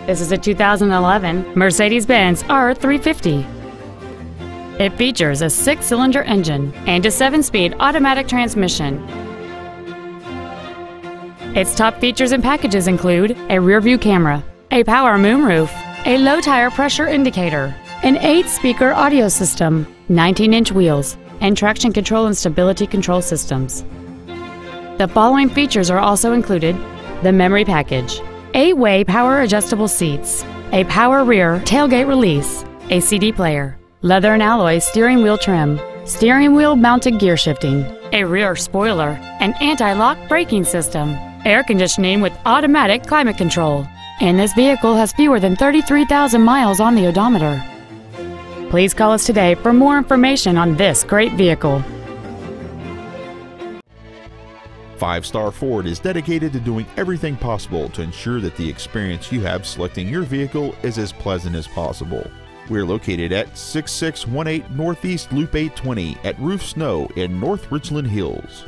This is a 2011 Mercedes-Benz R350. It features a 6-cylinder engine and a 7-speed automatic transmission. Its top features and packages include a rear-view camera, a power moonroof, a low-tire pressure indicator, an 8-speaker audio system, 19-inch wheels, and traction control and stability control systems. The following features are also included: the memory package, 8-way power adjustable seats, a power rear tailgate release, a CD player, leather and alloy steering wheel trim, steering wheel mounted gear shifting, a rear spoiler, an anti-lock braking system, air conditioning with automatic climate control, and this vehicle has fewer than 33,000 miles on the odometer. Please call us today for more information on this great vehicle. Five Star Ford is dedicated to doing everything possible to ensure that the experience you have selecting your vehicle is as pleasant as possible. We're located at 6618 Northeast Loop 820 at Roof Snow in North Richland Hills.